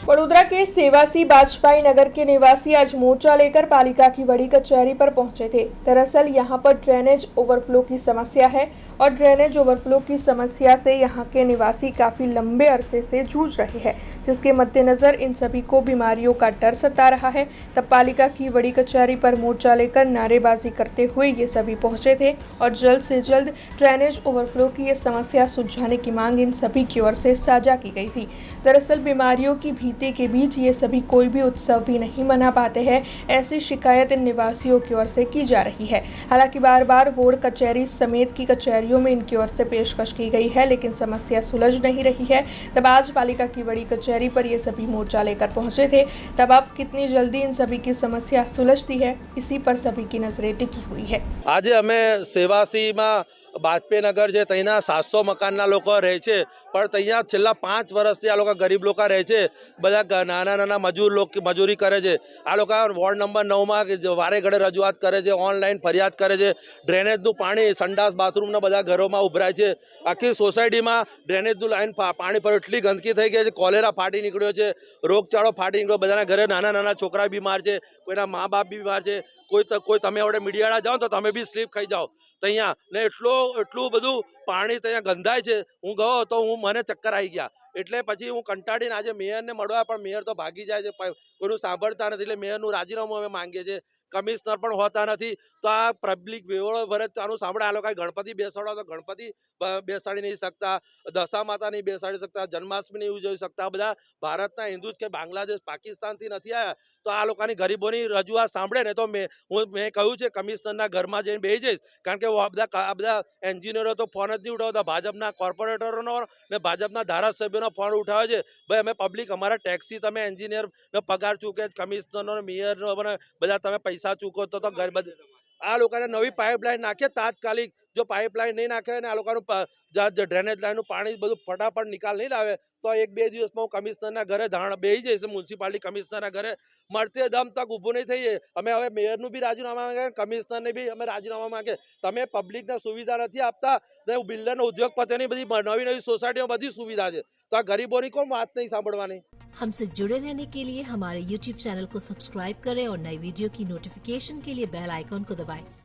वडोदरा के सेवासी बाजपाई नगर के निवासी आज मोर्चा लेकर पालिका की बड़ी कचहरी पर पहुंचे थे। दरअसल यहां पर ड्रेनेज ओवरफ्लो की समस्या है और ड्रेनेज ओवरफ्लो की समस्या से यहां के निवासी काफी लंबे अरसे से जूझ रहे हैं, जिसके मद्देनजर इन सभी को बीमारियों का डर सता रहा है। तब पालिका की बड़ी कचहरी पर मोर्चा लेकर नारेबाजी करते हुए ये सभी पहुंचे थे और जल्द से जल्द ड्रेनेज ओवरफ्लो की ये समस्या सुलझाने की मांग इन सभी की ओर से साझा की गई थी। दरअसल बीमारियों की भीति के बीच ये सभी कोई भी उत्सव भी नहीं मना पाते हैं, ऐसी शिकायत इन निवासियों की ओर से की जा रही है। हालांकि बार बार वार्ड कचहरी समेत की कचहरियों में इनकी ओर से पेशकश की गई है, लेकिन समस्या सुलझ नहीं रही है। तब आज पालिका की बड़ी कचहरी पर ये सभी मोर्चा लेकर पहुंचे थे। तब अब कितनी जल्दी इन सभी की समस्या सुलझती है, इसी पर सभी की नजरें टिकी हुई है। आज अमे सेवासी में बाजपेयी नगर है, तहीना 700 मकानना लोग रहे छे, पर तहींया छेल्ला 5 वर्षथी आ लोग गरीब लोग रहे छे। बधा नाना नाना मजूर लोग मजूरी करे छे। आ लोग वॉर्ड नंबर 9 में वारे घड़े रजूआत करे छे, ऑनलाइन फरियाद करे छे। ड्रेनेजनुं पाणी संडास बाथरूमना बधा घरों में उभराय छे। आखी सोसायटी में ड्रेनेजनुं लाइन पाणी पर एटली गंदकी थई गई छे, कोलेरा फाटी निकळ्यो छे, रोगचाळो फाटी निकळ्यो। बधाना घरे नाना नाना छोकरा बीमार छे, कोईना मा बाप बीमार छे। कोई तमे वडे मीडियावाळा जाओ तो तमे बी स्लीप खाई जाओ तहींया ने एटલું બધું પાણી ત્યાં ગંધાય છે। હું ગયો તો મને ચક્કર આવી ગયા, એટલે પછી હું કંટાળીને આજે મેયરને મળવા, પણ મેયર તો ભાગી જાય છે, કોઈનું સાંભળતા નથી, એટલે મેયરનું રાજીનામું અમે માંગીએ છીએ। કમિશનર પણ હોતા નથી, તો આ પબ્લિક વેવળો ભરે આનું સાંભળે। આ લોકો ગણપતિ બેસાડો તો ગણપતિ બેસાડી નહીં શકતા, દશા માતા નહીં બેસાડી શકતા, જન્માષ્ટમી નહીં ઉજવી શકતા। બધા ભારતના હિન્દુ કે બાંગ્લાદેશ પાકિસ્તાનથી નથી આવ્યા, તો આ લોકોની ગરીબોની રજૂઆત સાંભળે ને તો મેં કહ્યું છે કમિશનરના ઘરમાં જઈને બેસી જઈશ, કારણ કે આ બધા એન્જિનિયરો તો ફોન જ નહીં ઉઠાવતા, ભાજપના કોર્પોરેટરોનો ને ભાજપના ધારાસભ્યોનો ફોન ઉઠાવે છે। ભાઈ અમે પબ્લિક અમારા ટેક્સી તમે એન્જિનિયરનો પગાર ચૂકે, કમિશનરનો મેયરનો બધા તમે પૈસા ચૂકો તો ગરીબ આ લોકોને નવી પાઇપલાઇન નાખે તાત્કાલિક। જો પાઇપલાઇન નહીં નાખે ને આ લોકોનું ડ્રેનેજ લાઇનનું પાણી બધું ફટાફટ નિકાલ નહીં લાવે તો 1-2 દિવસમાં હું કમિશનરના ઘરે બેસી જઈશ। મ્યુનિસિપાલિટી કમિશનરના ઘરે મળતે દમ તક ઊભું નહીં થઈએ। અમે હવે મેયરનું બી રાજીનામા માંગે, કમિશનરને બી અમે રાજીનામા માંગે। તમે પબ્લિકને સુવિધા નથી આપતા, બિલ્ડર ઉદ્યોગપતિઓની બધી નવી नवी सोसाइटी में बड़ी सुविधा है, तो आ गरीबों की कौन बात नहीं सांभळवानी। हमसे जुड़े रहने के लिए हमारे YouTube चैनल को सब्सक्राइब करें और नई वीडियो की नोटिफिकेशन के लिए बेल आइकॉन को दबाएं।